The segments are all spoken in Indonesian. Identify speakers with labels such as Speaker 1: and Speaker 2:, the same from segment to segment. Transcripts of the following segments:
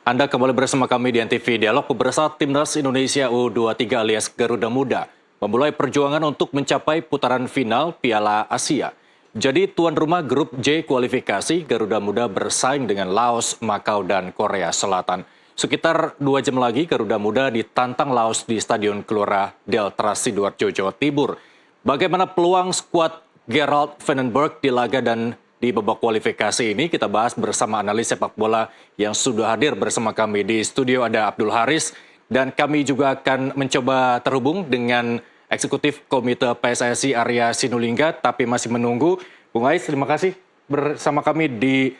Speaker 1: Anda kembali bersama kami di NTV Dialog. Pemirsa, Timnas Indonesia U23 alias Garuda Muda memulai perjuangan untuk mencapai putaran final Piala Asia. Jadi tuan rumah grup J kualifikasi, Garuda Muda bersaing dengan Laos, Makau, dan Korea Selatan. Sekitar 2 jam lagi Garuda Muda ditantang Laos di Stadion Gelora Delta Sidoarjo, Jawa Timur. Bagaimana peluang skuad Gerald Vandenberg di laga dan di babak kualifikasi ini? Kita bahas bersama analis sepak bola yang sudah hadir bersama kami di studio. Ada Abdul Haris, dan kami juga akan mencoba terhubung dengan Eksekutif Komite PSSI Arya Sinulinga, tapi masih menunggu. Bung Ais, terima kasih bersama kami di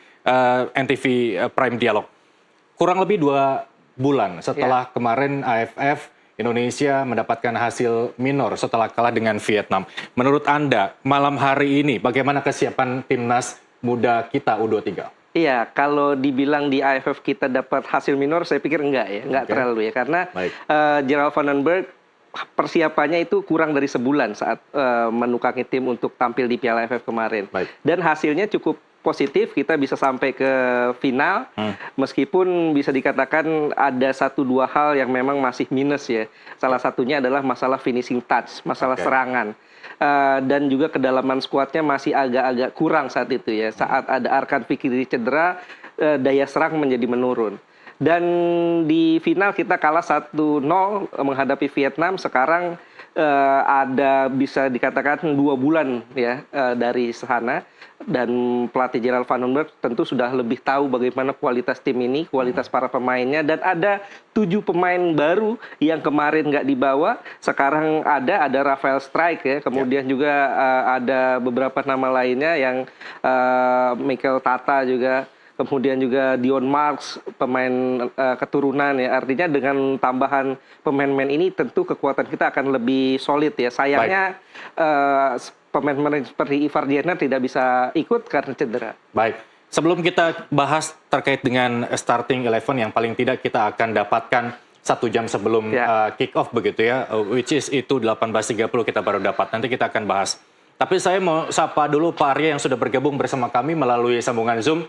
Speaker 1: NTV Prime Dialog. Kurang lebih 2 bulan setelah kemarin AFF Indonesia mendapatkan hasil minor setelah kalah dengan Vietnam. Menurut Anda, malam hari ini bagaimana kesiapan timnas muda kita U23?
Speaker 2: Iya, kalau dibilang di AFF kita dapat hasil minor, saya pikir enggak ya, enggak terlalu ya. Karena Gerald Vandenberg persiapannya itu kurang dari sebulan saat menukangi tim untuk tampil di Piala AFF kemarin. Dan hasilnya cukup positif, kita bisa sampai ke final, meskipun bisa dikatakan ada 1-2 hal yang memang masih minus ya. Salah satunya adalah masalah finishing touch, masalah serangan. Dan juga kedalaman skuadnya masih agak-agak kurang saat itu ya. Saat ada Arkan Fikri cedera, daya serang menjadi menurun. Dan di final kita kalah 1-0 menghadapi Vietnam. Sekarang ada bisa dikatakan 2 bulan ya dari sana, dan pelatih Gerald Vandenberg tentu sudah lebih tahu bagaimana kualitas tim ini, kualitas para pemainnya, dan ada 7 pemain baru yang kemarin nggak dibawa, sekarang ada Rafael Strike ya, kemudian juga ada beberapa nama lainnya yang Michael Tata juga, kemudian juga Dion Marks, pemain keturunan ya. Artinya dengan tambahan pemain-pemain ini tentu kekuatan kita akan lebih solid ya. Sayangnya pemain-pemain seperti Ivar Diana tidak bisa ikut karena cedera.
Speaker 1: Baik, sebelum kita bahas terkait dengan starting 11 yang paling tidak kita akan dapatkan 1 jam sebelum kick off begitu ya, which is itu 18.30 kita baru dapat. Nanti kita akan bahas. Tapi saya mau sapa dulu Pak Arya yang sudah bergabung bersama kami melalui sambungan Zoom.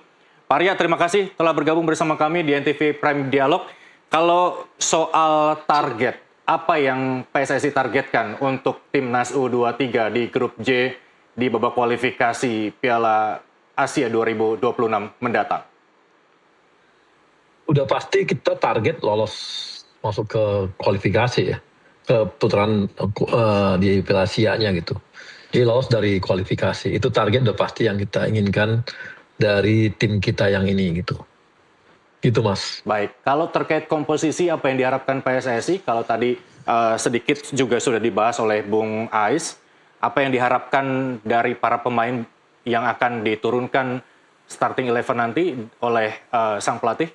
Speaker 1: Pak Arya, terima kasih telah bergabung bersama kami di NTV Prime Dialog. Kalau soal target, apa yang PSSI targetkan untuk timnas U23 di grup J di babak kualifikasi Piala Asia 2026 mendatang?
Speaker 3: Udah pasti kita target lolos masuk ke kualifikasi ya, ke putaran di Piala Asia-nya gitu. Jadi lolos dari kualifikasi, itu target udah pasti yang kita inginkan dari tim kita yang ini gitu. Gitu Mas.
Speaker 1: Baik, kalau terkait komposisi apa yang diharapkan PSSI, kalau tadi sedikit juga sudah dibahas oleh Bung Ais, apa yang diharapkan dari para pemain yang akan diturunkan starting 11 nanti oleh sang pelatih?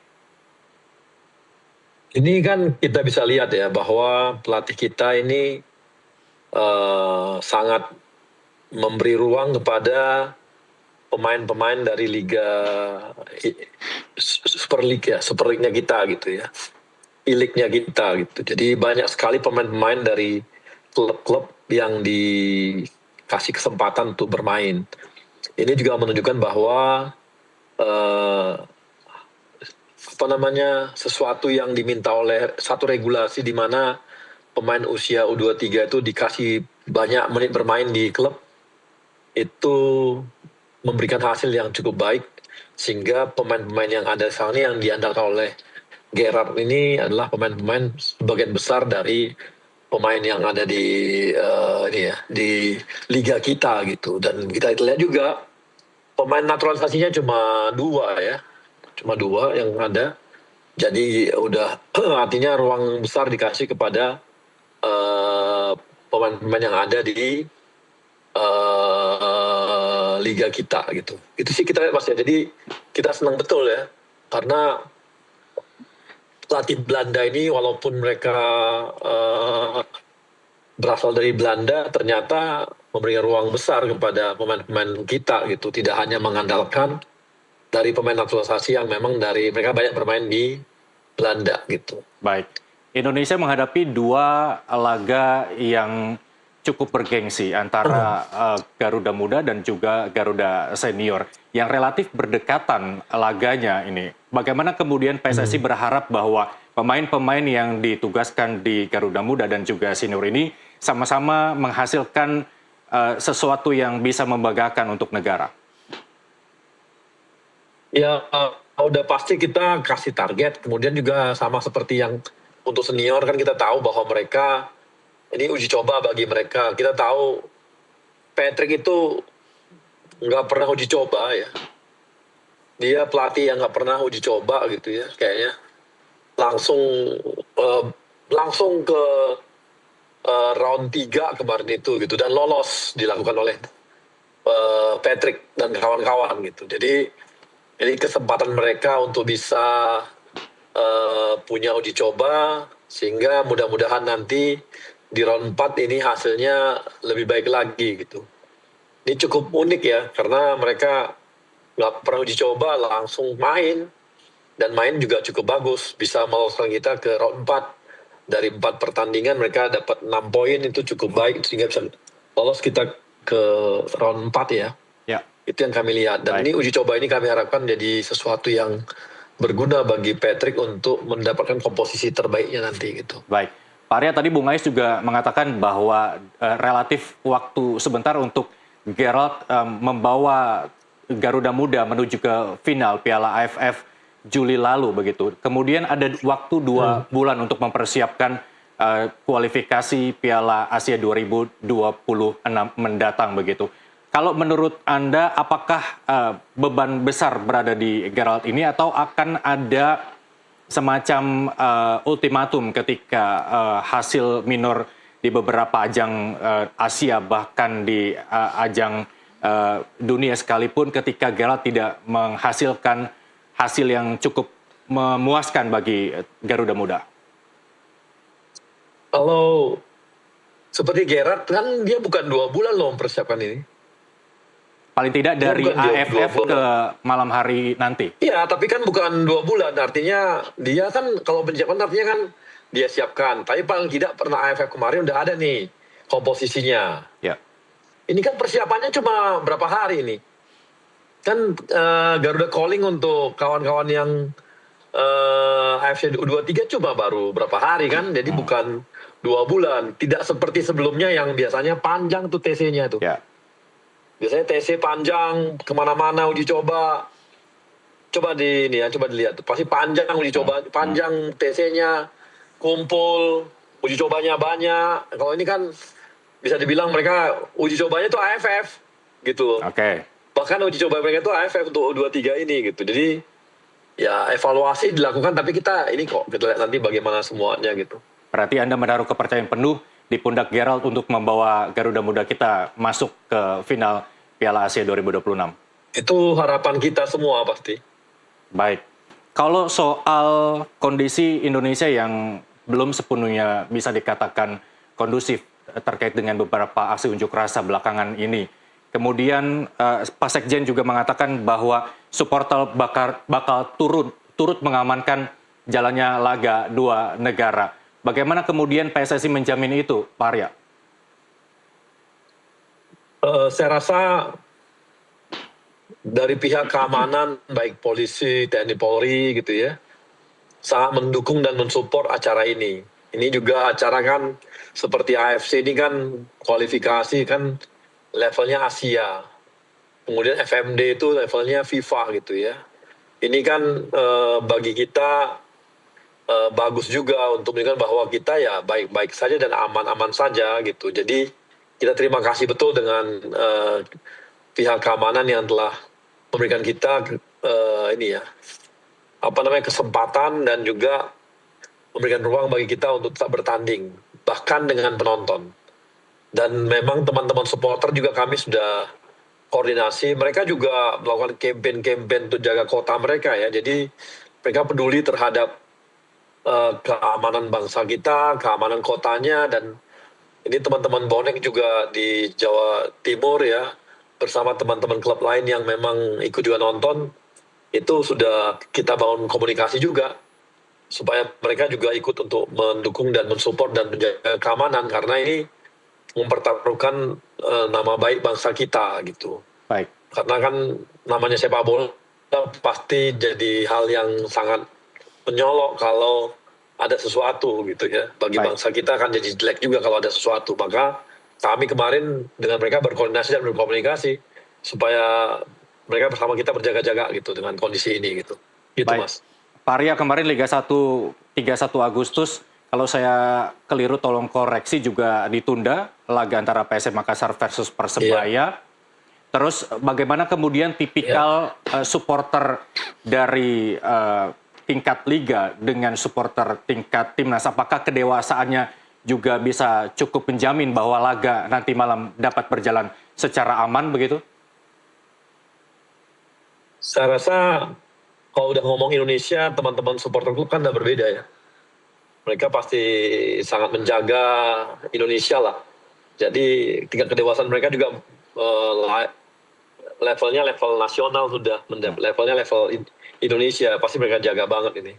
Speaker 3: Ini kan kita bisa lihat ya bahwa pelatih kita ini sangat memberi ruang kepada pemain-pemain dari Liga Super League ya, Super League-nya kita gitu ya, I-League-nya kita gitu. Jadi banyak sekali pemain-pemain dari klub-klub yang dikasih kesempatan untuk bermain. Ini juga menunjukkan bahwa sesuatu yang diminta oleh satu regulasi di mana pemain usia U23 itu dikasih banyak menit bermain di klub, itu memberikan hasil yang cukup baik, sehingga pemain-pemain yang ada sekarang ini yang diandalkan oleh Gerard ini adalah pemain-pemain sebagian besar dari pemain yang ada di di liga kita gitu. Dan kita lihat juga pemain naturalisasinya cuma 2 ya, cuma 2 yang ada. Jadi udah artinya ruang besar dikasih kepada pemain-pemain yang ada di liga kita gitu. Itu sih kita lihat Mas ya. Jadi kita senang betul ya, karena pelatih Belanda ini walaupun mereka berasal dari Belanda, ternyata memberikan ruang besar kepada pemain-pemain kita gitu. Tidak hanya mengandalkan dari pemain naturalisasi yang memang dari mereka banyak bermain di Belanda gitu.
Speaker 1: Baik, Indonesia menghadapi 2 laga yang cukup bergengsi antara Garuda Muda dan juga Garuda Senior yang relatif berdekatan laganya ini. Bagaimana kemudian PSSI berharap bahwa pemain-pemain yang ditugaskan di Garuda Muda dan juga Senior ini sama-sama menghasilkan sesuatu yang bisa membanggakan untuk negara?
Speaker 3: Ya, udah pasti kita kasih target, kemudian juga sama seperti yang untuk senior kan kita tahu bahwa mereka, ini uji coba bagi mereka. Kita tahu Patrick itu nggak pernah uji coba ya. Dia pelatih yang nggak pernah uji coba gitu ya, kayaknya. Langsung ke round 3 kemarin itu gitu, dan lolos dilakukan oleh Patrick dan kawan-kawan gitu. Jadi ini kesempatan mereka untuk bisa punya uji coba, sehingga mudah-mudahan nanti di round 4 ini hasilnya lebih baik lagi gitu. Ini cukup unik ya, karena mereka nggak pernah uji coba, langsung main, dan main juga cukup bagus, bisa meloloskan kita ke round 4. Dari 4 pertandingan mereka dapat 6 poin, itu cukup baik, sehingga bisa lolos kita ke round 4 ya. Itu yang kami lihat. Dan ini uji coba ini kami harapkan jadi sesuatu yang berguna bagi Patrick untuk mendapatkan komposisi terbaiknya nanti gitu.
Speaker 1: Baik. Pak Arya, tadi Bung Ais juga mengatakan bahwa relatif waktu sebentar untuk Gerald membawa Garuda Muda menuju ke final Piala AFF Juli lalu begitu. Kemudian ada waktu 2 bulan untuk mempersiapkan kualifikasi Piala Asia 2026 mendatang begitu. Kalau menurut Anda, apakah beban besar berada di Gerald ini atau akan ada semacam ultimatum ketika hasil minor di beberapa ajang Asia, bahkan di ajang dunia sekalipun, ketika Gerald tidak menghasilkan hasil yang cukup memuaskan bagi Garuda Muda?
Speaker 3: Kalau seperti Gerard kan dia bukan 2 bulan loh mempersiapkan ini.
Speaker 1: Paling tidak dari AFF ke malam hari nanti.
Speaker 3: Iya, tapi kan bukan 2 bulan. Artinya dia kan kalau persiapan artinya kan dia siapkan. Tapi paling tidak pernah AFF kemarin udah ada nih komposisinya.
Speaker 1: Ya.
Speaker 3: Ini kan persiapannya cuma berapa hari ini. Kan Garuda calling untuk kawan-kawan yang AFC U23 cuma baru berapa hari kan. Jadi bukan 2 bulan. Tidak seperti sebelumnya yang biasanya panjang tuh TC-nya tuh.
Speaker 1: Ya.
Speaker 3: Biasanya TC panjang, kemana-mana uji coba. Coba dilihat. Pasti panjang uji coba, panjang TC-nya, kumpul, uji cobanya banyak. Kalau ini kan bisa dibilang mereka uji cobanya tuh AFF, gitu.
Speaker 1: Oke.
Speaker 3: Bahkan uji coba mereka tuh AFF untuk U23 ini, gitu. Jadi ya evaluasi dilakukan, tapi kita lihat nanti bagaimana semuanya, gitu.
Speaker 1: Berarti Anda menaruh kepercayaan penuh di pundak Gerald untuk membawa Garuda Muda kita masuk ke final Piala Asia 2026.
Speaker 3: Itu harapan kita semua pasti.
Speaker 1: Baik. Kalau soal kondisi Indonesia yang belum sepenuhnya bisa dikatakan kondusif terkait dengan beberapa aksi unjuk rasa belakangan ini. Kemudian Pak Sekjen juga mengatakan bahwa supporter bakal turut mengamankan jalannya laga 2 negara. Bagaimana kemudian PSSI menjamin itu, Pak Arya?
Speaker 3: Saya rasa dari pihak keamanan, baik polisi, TNI Polri gitu ya, sangat mendukung dan mensupport acara ini. Ini juga acara kan seperti AFC ini kan kualifikasi kan levelnya Asia. Kemudian FMD itu levelnya FIFA gitu ya. Ini kan bagi kita bagus juga untuk menunjukkan bahwa kita ya baik-baik saja dan aman-aman saja gitu. Jadi kita terima kasih betul dengan pihak keamanan yang telah memberikan kita kesempatan dan juga memberikan ruang bagi kita untuk tetap bertanding, bahkan dengan penonton. Dan memang teman-teman supporter juga kami sudah koordinasi, mereka juga melakukan campaign untuk jaga kota mereka ya. Jadi mereka peduli terhadap keamanan bangsa kita, keamanan kotanya, dan ini teman-teman bonek juga di Jawa Timur ya, bersama teman-teman klub lain yang memang ikut juga nonton, itu sudah kita bangun komunikasi juga, supaya mereka juga ikut untuk mendukung dan mensupport dan menjaga keamanan, karena ini mempertaruhkan nama baik bangsa kita gitu.
Speaker 1: Baik.
Speaker 3: Karena kan namanya sepak bola pasti jadi hal yang sangat menyolok kalau ada sesuatu gitu ya. Bagi
Speaker 1: Baik.
Speaker 3: bangsa kita kan jadi jelek juga kalau ada sesuatu. Maka kami kemarin dengan mereka berkoordinasi dan berkomunikasi supaya mereka bersama kita berjaga-jaga gitu dengan kondisi ini gitu. Gitu
Speaker 1: Baik.
Speaker 3: Mas.
Speaker 1: Pak Arya, kemarin Liga 1 31 Agustus, kalau saya keliru tolong koreksi, juga ditunda laga antara PSM Makassar versus Persebaya. Terus bagaimana kemudian tipikal supporter dari tingkat liga dengan supporter tingkat timnas? Apakah kedewasaannya juga bisa cukup menjamin bahwa laga nanti malam dapat berjalan secara aman begitu?
Speaker 3: Saya rasa kalau udah ngomong Indonesia, teman-teman supporter klub kan udah berbeda ya. Mereka pasti sangat menjaga Indonesia lah. Jadi tingkat kedewasaan mereka juga levelnya level nasional sudah, levelnya level Indonesia, pasti mereka jaga banget ini.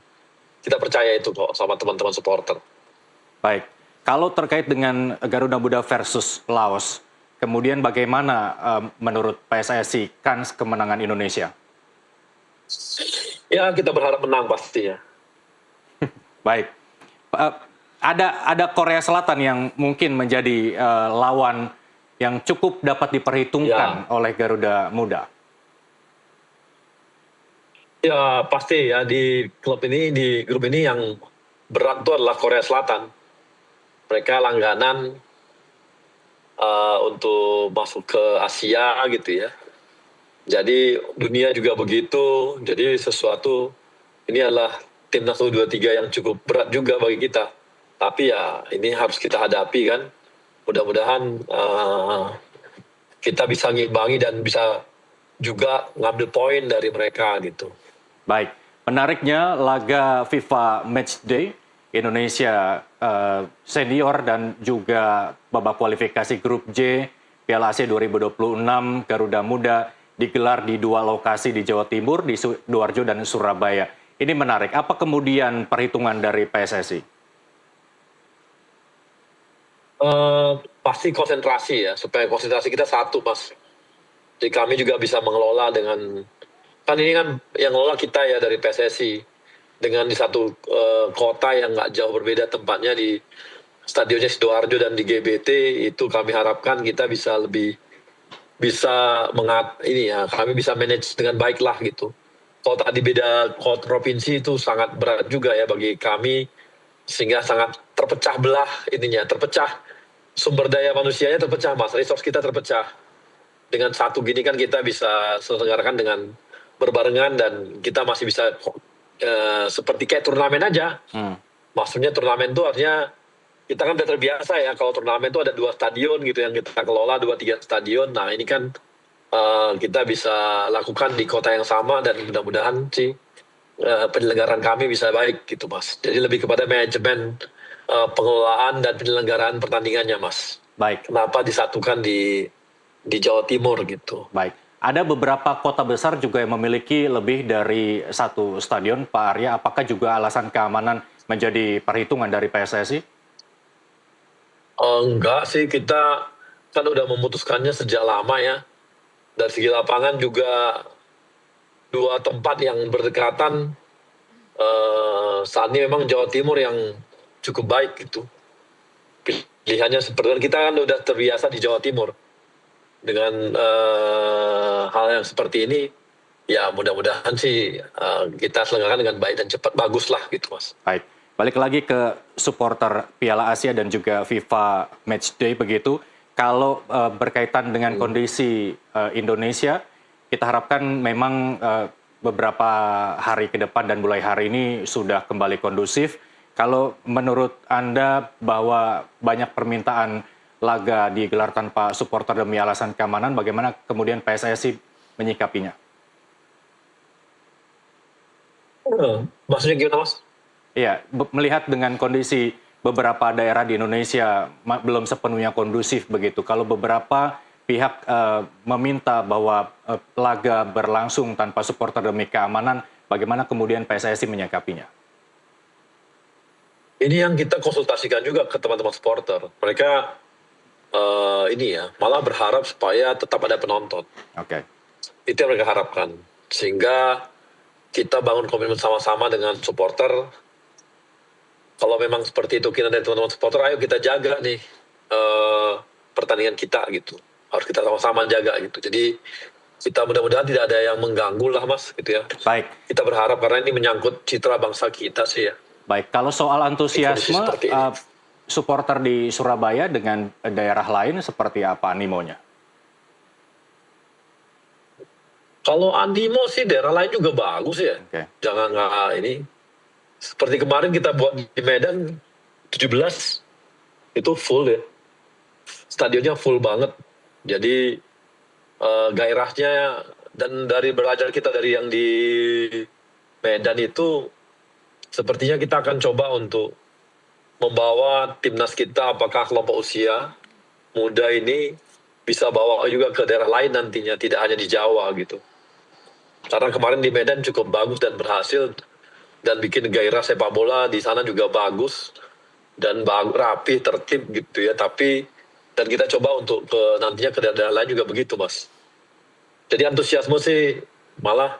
Speaker 3: Kita percaya itu kok sama teman-teman supporter.
Speaker 1: Baik, kalau terkait dengan Garuda Muda versus Laos, kemudian bagaimana menurut PSSI kans kemenangan Indonesia?
Speaker 3: Ya, kita berharap menang pasti ya.
Speaker 1: Baik, ada Korea Selatan yang mungkin menjadi lawan yang cukup dapat diperhitungkan oleh Garuda Muda.
Speaker 3: Ya pasti ya, di klub ini, di grup ini yang berat itu adalah Korea Selatan. Mereka langganan untuk masuk ke Asia gitu ya. Jadi dunia juga begitu. Jadi sesuatu ini adalah timnas U23 yang cukup berat juga bagi kita. Tapi ya ini harus kita hadapi kan. Mudah-mudahan kita bisa ngimbangi dan bisa juga ngambil poin dari mereka gitu.
Speaker 1: Baik, menariknya laga FIFA Matchday Indonesia senior dan juga babak kualifikasi grup J Piala Asia 2026 Garuda Muda digelar di dua lokasi di Jawa Timur, di Sidoarjo dan Surabaya. Ini menarik. Apa kemudian perhitungan dari PSSI?
Speaker 3: Pasti konsentrasi ya, supaya konsentrasi kita satu, Mas. Jadi kami juga bisa mengelola dengan, kan ini kan yang ngelola kita ya dari PSSI, dengan di satu kota yang nggak jauh berbeda tempatnya di stadionnya Sidoarjo dan di GBT, itu kami harapkan kita bisa lebih bisa kami bisa manage dengan baik lah gitu. Kalau tadi beda kota provinsi itu sangat berat juga ya bagi kami, sehingga sangat terpecah belah terpecah sumber daya manusianya, terpecah Mas, resource kita terpecah. Dengan satu gini kan kita bisa selenggarakan dengan berbarengan dan kita masih bisa seperti kayak turnamen aja. Maksudnya turnamen itu artinya kita kan udah terbiasa ya, kalau turnamen itu ada 2 stadion gitu yang kita kelola, 2-3 stadion. Nah ini kan kita bisa lakukan di kota yang sama dan mudah-mudahan sih penyelenggaraan kami bisa baik gitu Mas. Jadi lebih kepada manajemen pengelolaan dan penyelenggaraan pertandingannya Mas.
Speaker 1: Baik.
Speaker 3: Kenapa disatukan di Jawa Timur gitu.
Speaker 1: Baik. Ada beberapa kota besar juga yang memiliki lebih dari satu stadion, Pak Arya. Apakah juga alasan keamanan menjadi perhitungan dari PSSI?
Speaker 3: Enggak sih, kita kan udah memutuskannya sejak lama ya. Dari segi lapangan juga 2 tempat yang berdekatan, saat ini memang Jawa Timur yang cukup baik gitu. Pilihannya seperti kita kan udah terbiasa di Jawa Timur. Dengan hal yang seperti ini, ya mudah-mudahan sih kita selenggarakan dengan baik dan cepat, bagus lah gitu Mas.
Speaker 1: Baik. Balik lagi ke supporter Piala Asia dan juga FIFA Matchday begitu. Kalau berkaitan dengan kondisi Indonesia, kita harapkan memang beberapa hari ke depan dan mulai hari ini sudah kembali kondusif. Kalau menurut Anda bahwa banyak permintaan laga digelar tanpa supporter demi alasan keamanan, bagaimana kemudian PSSI menyikapinya?
Speaker 3: Maksudnya gimana Mas?
Speaker 1: Iya, melihat dengan kondisi beberapa daerah di Indonesia belum sepenuhnya kondusif begitu. Kalau beberapa pihak meminta bahwa laga berlangsung tanpa supporter demi keamanan, bagaimana kemudian PSSI menyikapinya?
Speaker 3: Ini yang kita konsultasikan juga ke teman-teman supporter. Mereka ini ya, malah berharap supaya tetap ada penonton.
Speaker 1: Oke.
Speaker 3: Itu yang mereka harapkan. Sehingga kita bangun komitmen sama-sama dengan supporter. Kalau memang seperti itu kita dari teman-teman supporter, ayo kita jaga nih pertandingan kita gitu. Harus kita sama-sama jaga gitu. Jadi kita mudah-mudahan tidak ada yang mengganggu lah Mas gitu ya.
Speaker 1: Baik.
Speaker 3: Kita berharap karena ini menyangkut citra bangsa kita sih ya.
Speaker 1: Baik, kalau soal antusiasme supporter di Surabaya dengan daerah lain seperti apa animonya?
Speaker 3: Kalau animo sih daerah lain juga bagus ya.
Speaker 1: Oke.
Speaker 3: Jangan nggak ini. Seperti kemarin kita buat di Medan 17 itu full ya. Stadionnya full banget. Jadi gairahnya dan dari belajar kita dari yang di Medan itu sepertinya kita akan coba untuk membawa timnas kita apakah kelompok usia muda ini bisa bawa juga ke daerah lain nantinya, tidak hanya di Jawa gitu. Karena kemarin di Medan cukup bagus dan berhasil dan bikin gairah sepak bola di sana juga bagus dan rapi, tertib gitu ya. Tapi dan kita coba untuk nantinya ke daerah lain juga begitu Mas. Jadi antusiasme sih malah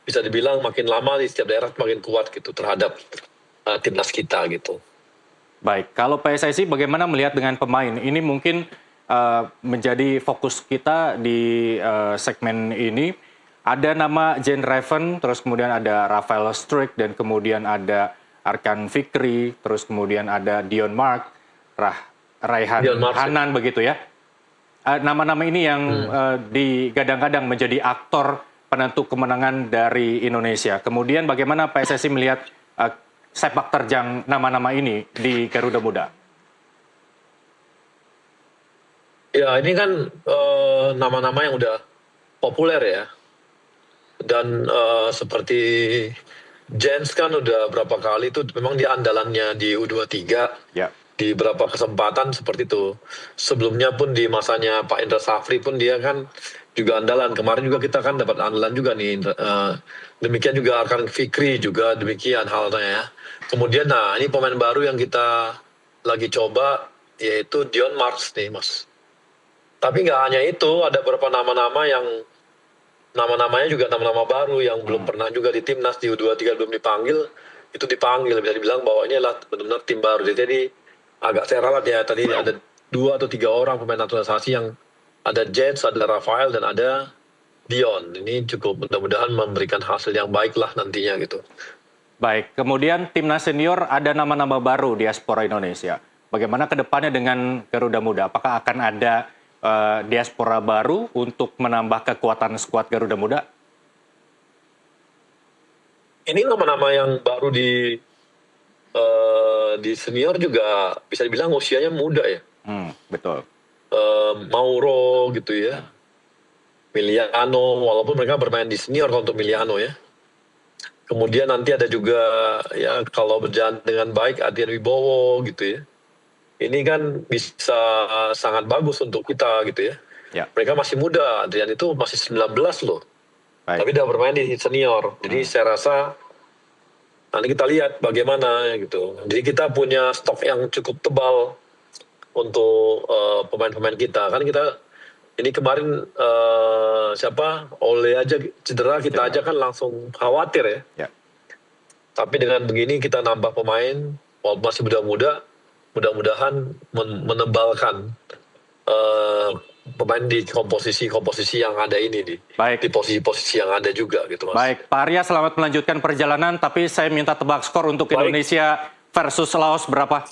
Speaker 3: bisa dibilang makin lama di setiap daerah makin kuat gitu terhadap timnas kita gitu.
Speaker 1: Baik, kalau PSSI bagaimana melihat dengan pemain? Ini mungkin menjadi fokus kita di segmen ini. Ada nama Jane Raven, terus kemudian ada Rafael Struijk, dan kemudian ada Arkan Fikri, terus kemudian ada Dion Mark, Raihan Hanan begitu ya. Nama-nama ini yang digadang-gadang menjadi aktor penentu kemenangan dari Indonesia. Kemudian bagaimana PSSI melihat sepak terjang nama-nama ini di Garuda Muda?
Speaker 3: Ya ini kan nama-nama yang udah populer ya. Dan seperti Jens kan udah berapa kali itu memang dia andalannya di U23. Ya. Di beberapa kesempatan seperti itu. Sebelumnya pun di masanya Pak Indra Safri pun dia kan juga andalan. Kemarin juga kita kan dapat andalan juga nih. Demikian juga Arkan Fikri juga demikian halnya ya. Kemudian nah ini pemain baru yang kita lagi coba yaitu Dion Marks nih Mas. Tapi nggak hanya itu, ada beberapa nama-nama yang nama-namanya juga nama-nama baru yang belum pernah juga di timnas di U23 belum dipanggil, itu dipanggil, bisa dibilang bahwa ini adalah benar-benar tim baru. Jadi agak saya ralat ya, tadi ada 2 atau 3 orang pemain naturalisasi yang ada Jens, ada Rafael, dan ada Dion. Ini cukup mudah-mudahan memberikan hasil yang baik lah nantinya gitu.
Speaker 1: Baik, kemudian timnas senior ada nama-nama baru diaspora Indonesia. Bagaimana ke depannya dengan Garuda Muda? Apakah akan ada diaspora baru untuk menambah kekuatan skuad Garuda Muda?
Speaker 3: Ini nama-nama yang baru di senior juga bisa dibilang usianya muda ya.
Speaker 1: Betul.
Speaker 3: Mauro gitu ya. Miliano, walaupun mereka bermain di senior kalau untuk Miliano ya. Kemudian nanti ada juga ya kalau berjalan dengan baik Adrian Wibowo gitu ya. Ini kan bisa sangat bagus untuk kita gitu ya. Ya. Mereka masih muda, Adrian itu masih 19 loh. Baik. Tapi udah bermain di senior. Jadi saya rasa nanti kita lihat bagaimana gitu. Jadi kita punya stok yang cukup tebal untuk pemain-pemain kita. Kan kita ini kemarin siapa Ole aja cedera, kita aja kan langsung khawatir ya. Tapi dengan begini kita nambah pemain, walaupun masih muda-muda, mudah-mudahan menebalkan pemain di komposisi yang ada ini di posisi-posisi yang ada juga gitu Mas.
Speaker 1: Baik, Pak Arya selamat melanjutkan perjalanan, tapi saya minta tebak skor untuk Indonesia versus Laos berapa?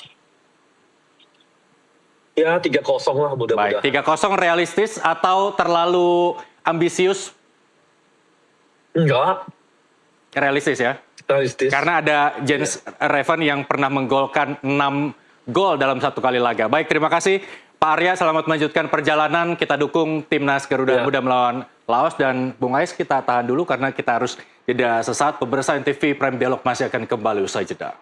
Speaker 3: Ya 3-0 lah mudah-mudahan.
Speaker 1: Baik, 3-0 realistis atau terlalu ambisius?
Speaker 3: Enggak.
Speaker 1: Realistis ya?
Speaker 3: Realistis.
Speaker 1: Karena ada Jens Raven yang pernah menggolkan 6 gol dalam 1 kali laga. Baik, terima kasih Pak Arya, selamat melanjutkan perjalanan. Kita dukung timnas Garuda Muda melawan Laos, dan Bung Ais kita tahan dulu karena kita harus jeda sesaat. Pemirsa NTV Prime Dialog masih akan kembali usai jeda.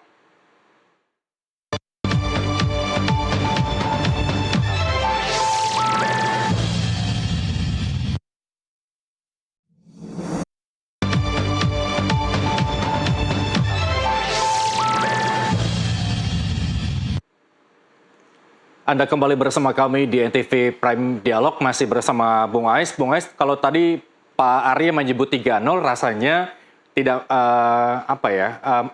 Speaker 1: Anda kembali bersama kami di NTV Prime Dialog, masih bersama Bung Ais. Bung Ais, kalau tadi Pak Arya menyebut 3-0, rasanya tidak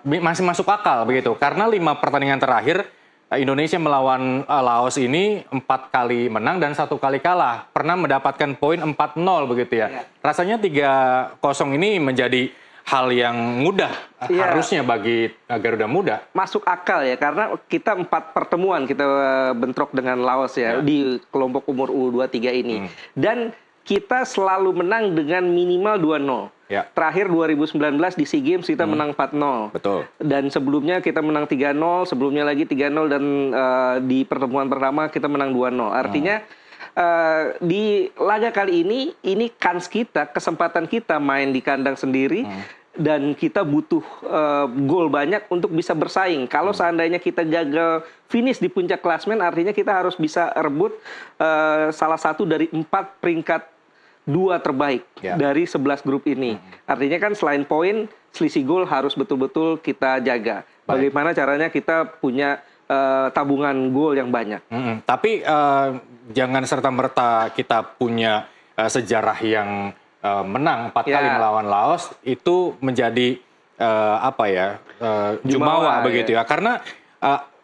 Speaker 1: masih masuk akal begitu. Karena 5 pertandingan terakhir Indonesia melawan Laos ini 4 kali menang dan 1 kali kalah. Pernah mendapatkan poin 4-0 begitu ya. Rasanya 3-0 ini menjadi hal yang mudah harusnya bagi Garuda Muda.
Speaker 2: Masuk akal ya, karena kita 4 pertemuan kita bentrok dengan Laos ya di kelompok umur U23 ini. Dan kita selalu menang dengan minimal 2-0.
Speaker 1: Ya.
Speaker 2: Terakhir 2019 di SEA Games kita menang 4-0.
Speaker 1: Betul.
Speaker 2: Dan sebelumnya kita menang 3-0, sebelumnya lagi 3-0 dan di pertemuan pertama kita menang 2-0. Artinya di laga kali ini kans kita, kesempatan kita main di kandang sendiri. Dan kita butuh gol banyak untuk bisa bersaing. Kalau seandainya kita gagal finish di puncak klasmen, artinya kita harus bisa rebut salah satu dari 4 peringkat 2 terbaik dari 11 grup ini. Artinya kan selain poin, selisih gol harus betul-betul kita jaga. Bagaimana caranya kita punya tabungan gol yang banyak.
Speaker 1: Tapi jangan serta-merta kita punya sejarah yang menang 4 kali melawan Laos itu menjadi jumawa begitu ya. Karena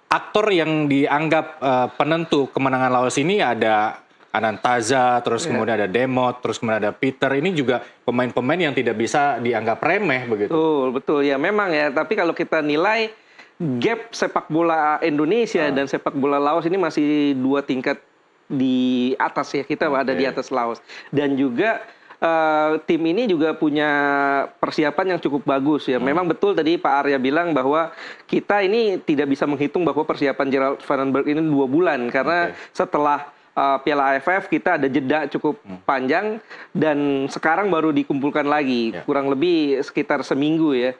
Speaker 1: aktor yang dianggap penentu kemenangan Laos ini ada Anantaza, terus kemudian ada Demot, terus kemudian ada Peter. Ini juga pemain-pemain yang tidak bisa dianggap remeh begitu.
Speaker 2: Betul ya, memang ya. Tapi kalau kita nilai gap sepak bola Indonesia dan sepak bola Laos ini masih 2 tingkat di atas ya. Kita ada di atas Laos. Dan juga tim ini juga punya persiapan yang cukup bagus ya. Memang betul tadi Pak Arya bilang bahwa kita ini tidak bisa menghitung bahwa persiapan Gerald Vandenberg ini 2 bulan. Karena setelah Piala AFF kita ada jeda cukup panjang dan sekarang baru dikumpulkan lagi. Kurang lebih sekitar seminggu ya.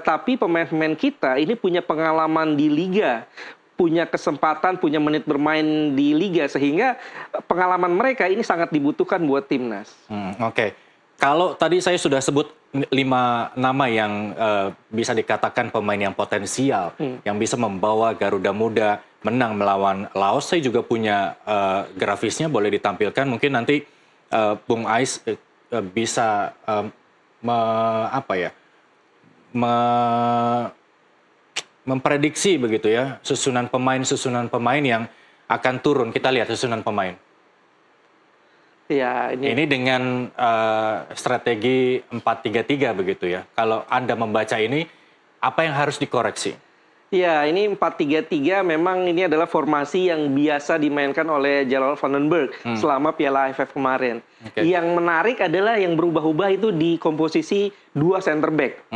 Speaker 2: Tapi pemain-pemain kita ini punya pengalaman di Liga, punya kesempatan, punya menit bermain di Liga, sehingga pengalaman mereka ini sangat dibutuhkan buat timnas.
Speaker 1: Oke. Kalau tadi saya sudah sebut 5 nama yang bisa dikatakan pemain yang potensial, yang bisa membawa Garuda Muda menang melawan Laos, saya juga punya grafisnya, boleh ditampilkan. Mungkin nanti Bung Ais bisa memprediksi begitu ya, susunan pemain yang akan turun. Kita lihat susunan pemain.
Speaker 2: Ya,
Speaker 1: ini dengan strategi 4-3-3 begitu ya. Kalau Anda membaca ini, apa yang harus dikoreksi?
Speaker 2: Ya, ini 4-3-3 memang ini adalah formasi yang biasa dimainkan oleh Gerald Vandenberg selama Piala AFF kemarin. Yang menarik adalah yang berubah-ubah itu di komposisi 2 center back.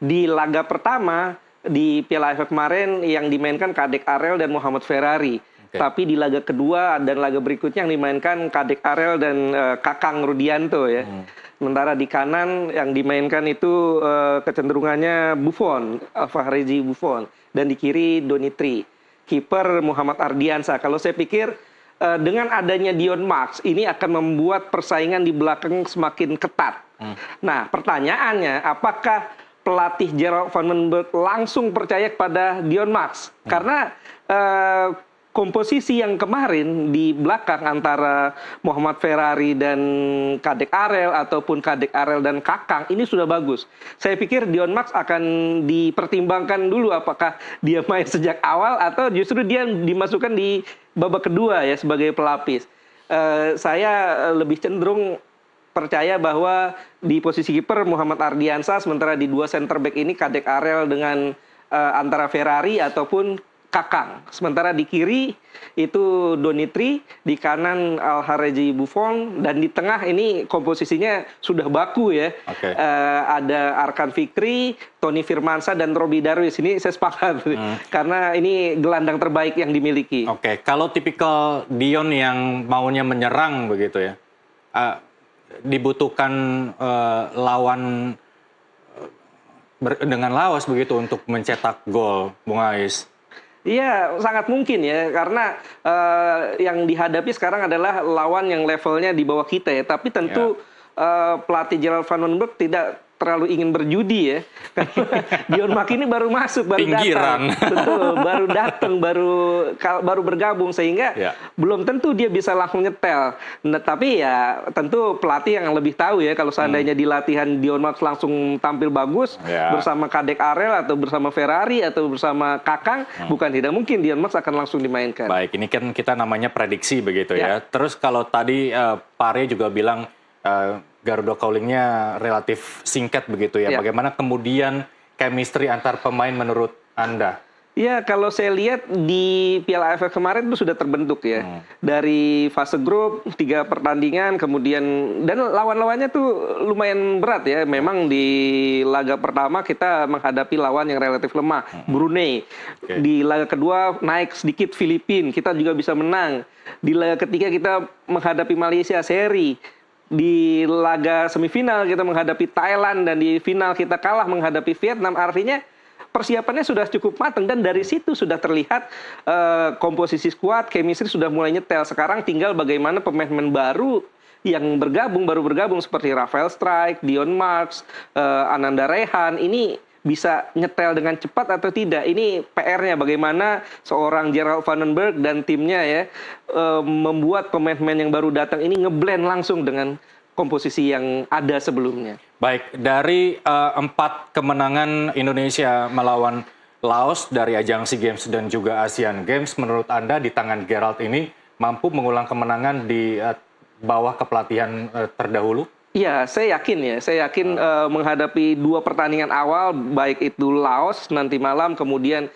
Speaker 2: Di laga pertama di Piala AFF kemarin yang dimainkan Kadek Arel dan Muhammad Ferrari. Tapi di laga kedua dan laga berikutnya yang dimainkan Kadek Arel dan Kakang Rudianto ya. Sementara di kanan yang dimainkan itu kecenderungannya Buffon, Fahreji Buffon, dan di kiri Donitri. Kiper Muhammad Ardiansa. Kalau saya pikir dengan adanya Dion Max ini akan membuat persaingan di belakang semakin ketat. Nah, pertanyaannya apakah pelatih Gerald Vandenberg langsung percaya kepada Dion Max? Karena komposisi yang kemarin di belakang antara Muhammad Ferrari dan Kadek Arel ataupun Kadek Arel dan Kakang ini sudah bagus. Saya pikir Dion Max akan dipertimbangkan dulu apakah dia main sejak awal atau justru dia dimasukkan di babak kedua ya sebagai pelapis. Saya lebih cenderung percaya bahwa di posisi kiper Muhammad Ardiansa, sementara di 2 center back ini Kadek Arel dengan antara Ferrari ataupun Kakang. Sementara di kiri itu Donitri, di kanan Al-Hareji Buffon, dan di tengah ini komposisinya sudah baku ya. Ada Arkan Fikri, Tony Firmansyah, dan Robi Darwis. Ini saya sepakat karena ini gelandang terbaik yang dimiliki.
Speaker 1: Kalau tipikal Dion yang maunya menyerang begitu ya, dibutuhkan lawan dengan Laos begitu untuk mencetak gol, Bung Ais?
Speaker 2: Iya, sangat mungkin ya, karena yang dihadapi sekarang adalah lawan yang levelnya di bawah kita ya. Tapi tentu pelatih Gerald Van den Berg tidak terlalu ingin berjudi ya. Karena Dion Mack ini baru masuk, baru
Speaker 1: Pinggiran.
Speaker 2: datang. Betul, baru datang, baru bergabung sehingga belum tentu dia bisa langsung nyetel. Nah, tapi ya tentu pelatih yang lebih tahu ya kalau seandainya di latihan Dion Mack langsung tampil bagus bersama Kadek Arel atau bersama Ferrari atau bersama Kakang, bukan tidak mungkin Dion Mack akan langsung dimainkan.
Speaker 1: Baik, ini kan kita namanya prediksi begitu ya. Terus kalau tadi Pak Arya juga bilang Garuda Callingnya relatif singkat begitu ya. Bagaimana kemudian chemistry antar pemain menurut Anda?
Speaker 2: Ya, kalau saya lihat di Piala AFF kemarin itu sudah terbentuk ya. Dari fase grup, 3 pertandingan, kemudian dan lawan-lawannya tuh lumayan berat ya. Memang di laga pertama kita menghadapi lawan yang relatif lemah, Brunei. Di laga kedua naik sedikit Filipina, kita juga bisa menang. Di laga ketiga kita menghadapi Malaysia seri. Di laga semifinal kita menghadapi Thailand dan di final kita kalah menghadapi Vietnam. Artinya persiapannya sudah cukup matang dan dari situ sudah terlihat komposisi skuad, chemistry sudah mulai nyetel. Sekarang tinggal bagaimana pemain-pemain baru yang baru bergabung seperti Rafael Strijk, Dion Mack, Ananda Rehan ini bisa nyetel dengan cepat atau tidak. Ini PR-nya bagaimana seorang Gerald Van den Berg dan timnya ya membuat pemain-pemain yang baru datang ini ngeblend langsung dengan komposisi yang ada sebelumnya.
Speaker 1: Baik, dari 4 kemenangan Indonesia melawan Laos dari ajang SEA Games dan juga Asian Games, menurut Anda di tangan Gerald ini mampu mengulang kemenangan di bawah kepelatihan terdahulu?
Speaker 2: Iya, saya yakin menghadapi 2 pertandingan awal, baik itu Laos nanti malam, kemudian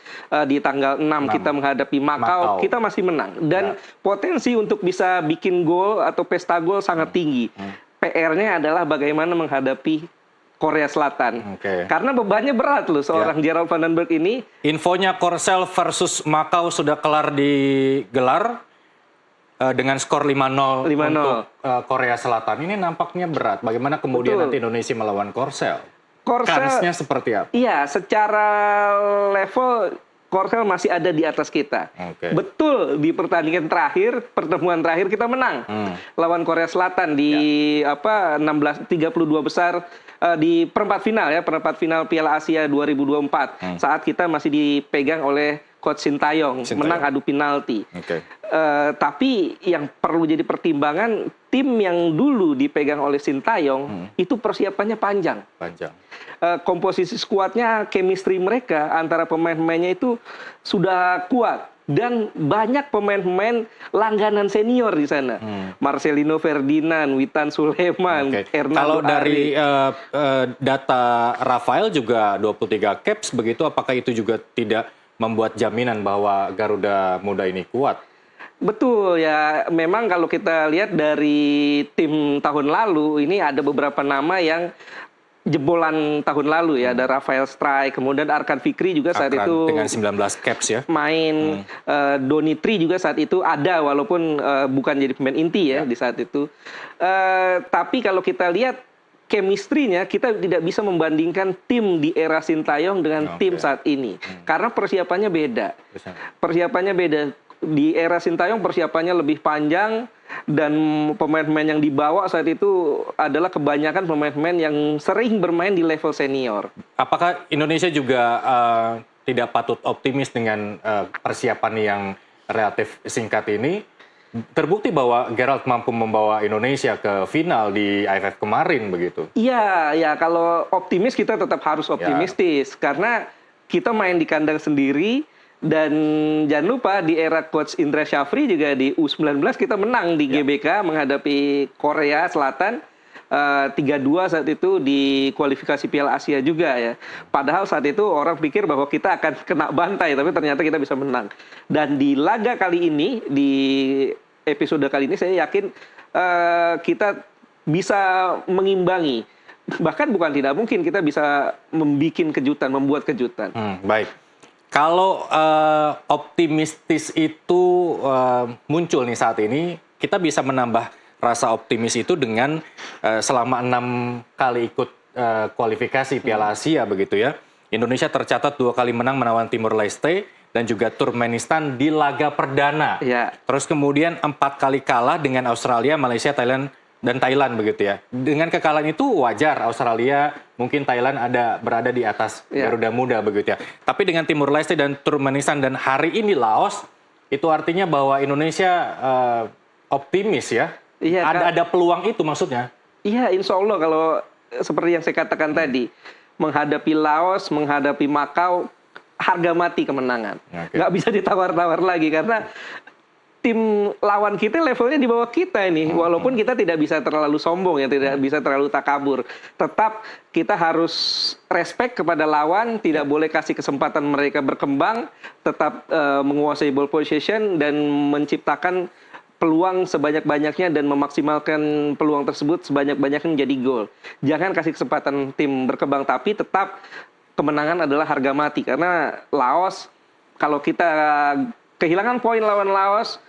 Speaker 2: di tanggal 6 kita menghadapi Makau, kita masih menang. Dan potensi untuk bisa bikin gol atau pesta gol sangat tinggi. PR-nya adalah bagaimana menghadapi Korea Selatan. Karena bebannya berat loh seorang Gerald Van den Berg ini.
Speaker 1: Infonya Korsel versus Makau sudah kelar digelar dengan skor 5-0 untuk Korea Selatan. Ini nampaknya berat. Bagaimana kemudian nanti Indonesia melawan Korsel? Kansnya seperti apa?
Speaker 2: Iya, secara level Korsel masih ada di atas kita. Betul, di pertandingan terakhir, pertemuan terakhir kita menang lawan Korea Selatan di 32 besar di perempat final ya, perempat final Piala Asia 2024. Saat kita masih dipegang oleh Coach Sintayong, menang adu penalti. Tapi yang perlu jadi pertimbangan, tim yang dulu dipegang oleh Sintayong itu persiapannya panjang. Komposisi skuadnya, chemistry mereka antara pemain-pemainnya itu sudah kuat. Dan banyak pemain-pemain langganan senior di sana. Marcelino Ferdinand, Witan Sulaiman, Hernando
Speaker 1: Kalau dari data Rafael juga 23 caps begitu, apakah itu juga tidak membuat jaminan bahwa Garuda Muda ini kuat?
Speaker 2: Betul ya, memang kalau kita lihat dari tim tahun lalu, ini ada beberapa nama yang jebolan tahun lalu ya, ada Rafael Strijk, kemudian Arkan Fikri juga saat itu
Speaker 1: dengan 19 caps ya.
Speaker 2: Main Donitri juga saat itu ada walaupun bukan jadi pemain inti ya di saat itu. Tapi kalau kita lihat chemistry-nya, kita tidak bisa membandingkan tim di era Sintayong dengan tim saat ini. Karena persiapannya beda. Persiapannya beda. Di era Sintayong persiapannya lebih panjang dan pemain-pemain yang dibawa saat itu adalah kebanyakan pemain-pemain yang sering bermain di level senior.
Speaker 1: Apakah Indonesia juga tidak patut optimis dengan persiapan yang relatif singkat ini? Terbukti bahwa Gerald mampu membawa Indonesia ke final di AFF kemarin begitu.
Speaker 2: Iya, ya kalau optimis kita tetap harus optimistis karena kita main di kandang sendiri. Dan jangan lupa di era Coach Indra Syafri juga di U19 kita menang di GBK menghadapi Korea Selatan 3-2 saat itu di kualifikasi Piala Asia juga ya. Padahal saat itu orang pikir bahwa kita akan kena bantai, tapi ternyata kita bisa menang. Dan di laga kali ini, di episode kali ini saya yakin kita bisa mengimbangi. Bahkan bukan tidak mungkin kita bisa membuat kejutan.
Speaker 1: Baik. Kalau optimistis itu muncul nih saat ini, kita bisa menambah rasa optimis itu dengan selama 6 kali ikut kualifikasi Piala Asia begitu ya. Indonesia tercatat 2 kali menang melawan Timor Leste dan juga Turkmenistan di laga perdana. Terus kemudian 4 kali kalah dengan Australia, Malaysia, Thailand, dan Thailand begitu ya. Dengan kekalahan itu wajar Australia, mungkin Thailand berada di atas Garuda Muda begitu ya. Tapi dengan Timur Leste dan Turkmenistan dan hari ini Laos, itu artinya bahwa Indonesia optimis ya.
Speaker 2: Iya,
Speaker 1: ada peluang itu maksudnya.
Speaker 2: Iya, insya Allah kalau seperti yang saya katakan tadi, menghadapi Laos, menghadapi Makau, harga mati kemenangan. Nggak bisa ditawar-tawar lagi karena tim lawan kita levelnya di bawah kita ini. Walaupun kita tidak bisa terlalu sombong ya, tidak bisa terlalu takabur. Tetap kita harus respect kepada lawan, tidak boleh kasih kesempatan mereka berkembang, tetap menguasai ball possession dan menciptakan peluang sebanyak-banyaknya dan memaksimalkan peluang tersebut sebanyak-banyaknya menjadi gol. Jangan kasih kesempatan tim berkembang, tapi tetap kemenangan adalah harga mati. Karena Laos, kalau kita kehilangan poin lawan Laos,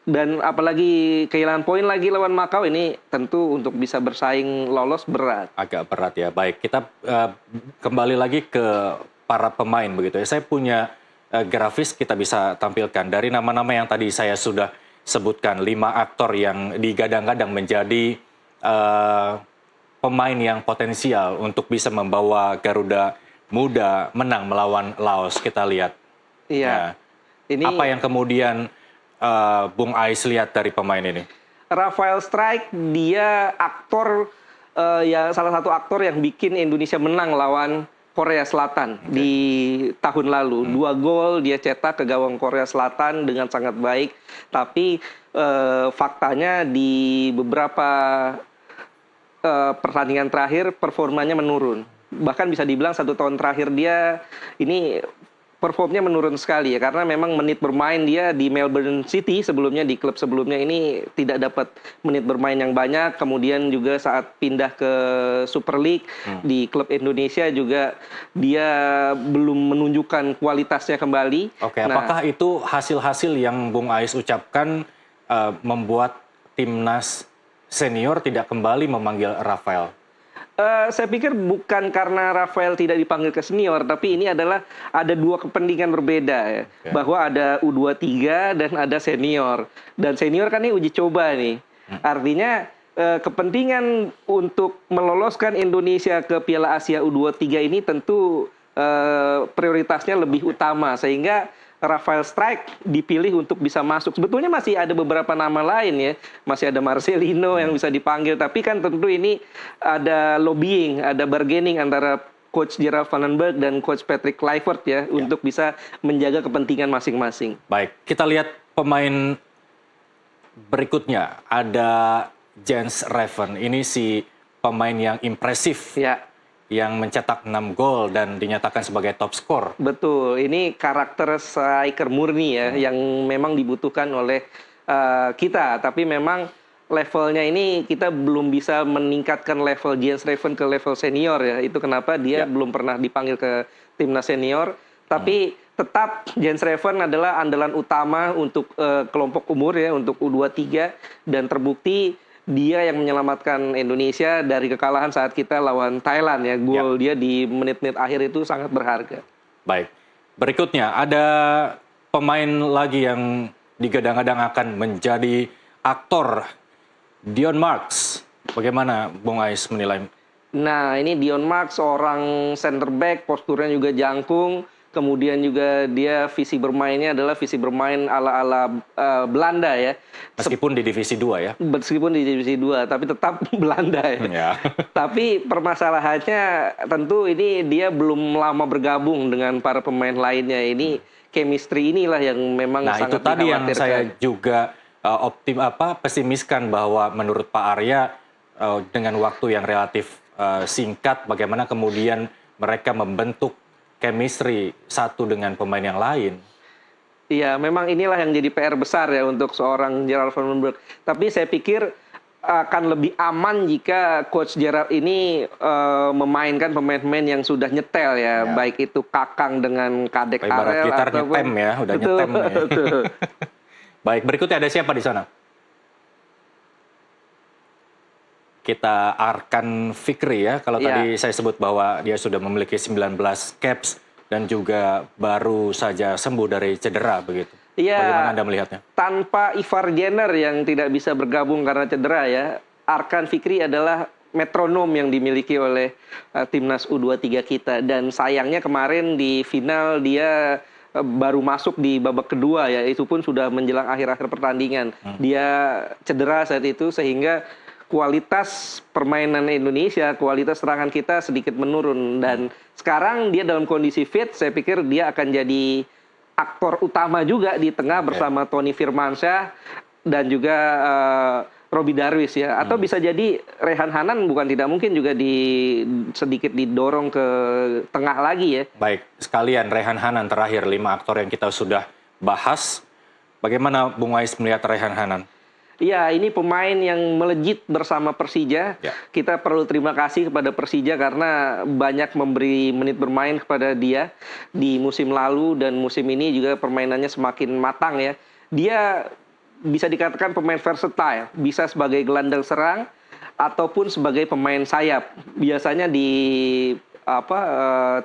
Speaker 2: dan apalagi kehilangan poin lagi lawan Makau, ini tentu untuk bisa bersaing lolos berat.
Speaker 1: Agak berat ya. Baik, kita kembali lagi ke para pemain begitu ya. Saya punya grafis kita bisa tampilkan. Dari nama-nama yang tadi saya sudah sebutkan, 5 aktor yang digadang-gadang menjadi pemain yang potensial untuk bisa membawa Garuda Muda menang melawan Laos. Kita lihat.
Speaker 2: Iya.
Speaker 1: Ini apa yang kemudian Bung Ais lihat dari pemain ini?
Speaker 2: Rafael Strijk, dia aktor salah satu aktor yang bikin Indonesia menang lawan Korea Selatan di tahun lalu. 2 gol dia cetak ke gawang Korea Selatan dengan sangat baik. Tapi faktanya di beberapa pertandingan terakhir performanya menurun. Bahkan bisa dibilang 1 tahun terakhir dia ini performnya menurun sekali ya, karena memang menit bermain dia di Melbourne City sebelumnya, di klub sebelumnya ini tidak dapat menit bermain yang banyak. Kemudian juga saat pindah ke Super League di klub Indonesia juga dia belum menunjukkan kualitasnya kembali.
Speaker 1: Oke, apakah itu hasil-hasil yang Bung Ais ucapkan membuat timnas senior tidak kembali memanggil Rafael?
Speaker 2: Saya pikir bukan karena Rafael tidak dipanggil ke senior, tapi ini adalah ada 2 kepentingan berbeda ya. Bahwa ada U23 dan ada senior. Dan senior kan ini uji coba nih. Artinya kepentingan untuk meloloskan Indonesia ke Piala Asia U23 ini tentu prioritasnya lebih utama, sehingga Rafael Strijk dipilih untuk bisa masuk. Sebetulnya masih ada beberapa nama lain ya. Masih ada Marcelino yang bisa dipanggil. Tapi kan tentu ini ada lobbying, ada bargaining antara Coach Gerald Van den Berg dan Coach Patrick Kluivert ya. Untuk bisa menjaga kepentingan masing-masing.
Speaker 1: Baik, kita lihat pemain berikutnya. Ada Jens Raven. Ini si pemain yang impresif.
Speaker 2: Ya.
Speaker 1: Yang mencetak 6 gol dan dinyatakan sebagai top skor.
Speaker 2: Betul, ini karakter striker murni ya, yang memang dibutuhkan oleh kita. Tapi memang levelnya ini kita belum bisa meningkatkan level Jens Raven ke level senior ya. Itu kenapa dia belum pernah dipanggil ke timnas senior. Tapi tetap Jens Raven adalah andalan utama untuk kelompok umur ya, untuk U23, dan terbukti dia yang menyelamatkan Indonesia dari kekalahan saat kita lawan Thailand ya. Gol dia di menit-menit akhir itu sangat berharga.
Speaker 1: Baik. Berikutnya ada pemain lagi yang digadang-gadang akan menjadi aktor, Dion Marks. Bagaimana Bung Ais menilai?
Speaker 2: Nah, ini Dion Marks, seorang center back, posturnya juga jangkung. Kemudian juga dia visi bermainnya adalah visi bermain ala-ala Belanda ya.
Speaker 1: Meskipun di divisi 2 ya.
Speaker 2: Meskipun di divisi 2, tapi tetap Belanda ya. Tapi permasalahannya tentu ini dia belum lama bergabung dengan para pemain lainnya. Ini chemistry inilah yang memang sangat dikhawatirkan. Nah, itu tadi yang
Speaker 1: saya juga pesimiskan bahwa menurut Pak Arya dengan waktu yang relatif singkat, bagaimana kemudian mereka membentuk chemistry satu dengan pemain yang lain.
Speaker 2: Iya, memang inilah yang jadi PR besar ya untuk seorang Gerald Van den Berg. Tapi saya pikir akan lebih aman jika Coach Gerald ini memainkan pemain-pemain yang sudah nyetel ya. Baik itu Kakang dengan Kadek Arel.
Speaker 1: Gitar nyetem ya, udah nyetem ya. Baik, berikutnya ada siapa di sana? Kita Arkan Fikri ya, kalau tadi saya sebut bahwa dia sudah memiliki 19 caps dan juga baru saja sembuh dari cedera begitu.
Speaker 2: Iya.
Speaker 1: Bagaimana Anda melihatnya?
Speaker 2: Tanpa Ivar Jenner yang tidak bisa bergabung karena cedera ya, Arkan Fikri adalah metronom yang dimiliki oleh timnas U23 kita, dan sayangnya kemarin di final dia baru masuk di babak kedua ya, itu pun sudah menjelang akhir-akhir pertandingan. Dia cedera saat itu sehingga kualitas permainan Indonesia, kualitas serangan kita sedikit menurun, dan sekarang dia dalam kondisi fit, saya pikir dia akan jadi aktor utama juga di tengah bersama Tony Firmansyah dan juga Roby Darwis ya, atau bisa jadi Rehan Hanan bukan tidak mungkin juga sedikit didorong ke tengah lagi ya.
Speaker 1: Baik, sekalian Rehan Hanan terakhir, 5 aktor yang kita sudah bahas. Bagaimana Bung Ais melihat Rehan Hanan?
Speaker 2: Iya, ini pemain yang melejit bersama Persija.
Speaker 1: Ya.
Speaker 2: Kita perlu terima kasih kepada Persija karena banyak memberi menit bermain kepada dia di musim lalu, dan musim ini juga permainannya semakin matang ya. Dia bisa dikatakan pemain versatile, bisa sebagai gelandang serang ataupun sebagai pemain sayap. Biasanya di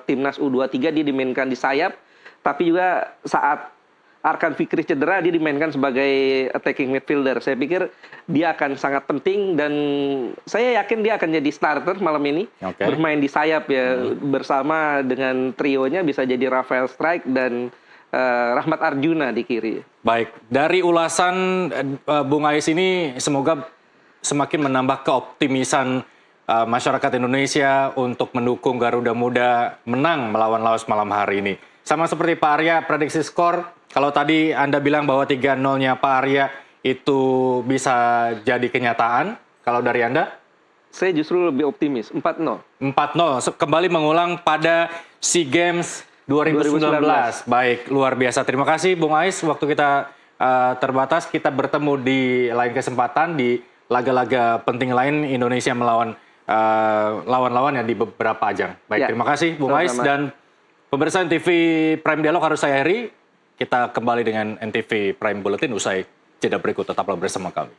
Speaker 2: timnas U23 dia dimainkan di sayap, tapi juga saat Arkan Fikri cedera dia dimainkan sebagai attacking midfielder. Saya pikir dia akan sangat penting, dan saya yakin dia akan jadi starter malam ini. Bermain di sayap ya, bersama dengan trionya bisa jadi Rafael Strijk dan Rahmat Arjuna di kiri.
Speaker 1: Baik, dari ulasan Bung Ais ini semoga semakin menambah keoptimisan masyarakat Indonesia untuk mendukung Garuda Muda menang melawan Laos malam hari ini. Sama seperti Pak Arya, prediksi skor, kalau tadi Anda bilang bahwa 3-0-nya Pak Arya itu bisa jadi kenyataan, kalau dari Anda?
Speaker 2: Saya justru lebih optimis, 4-0.
Speaker 1: 4-0, kembali mengulang pada SEA Games 2019. Baik, luar biasa. Terima kasih Bung Ais, waktu kita terbatas. Kita bertemu di lain kesempatan di laga-laga penting lain Indonesia melawan lawan-lawan yang di beberapa ajang. Baik, terima kasih Bung Ais, dan pemirsa NTV Prime Dialog harus saya akhiri. Kita kembali dengan NTV Prime Bulletin usai jeda berikut. Tetaplah bersama kami.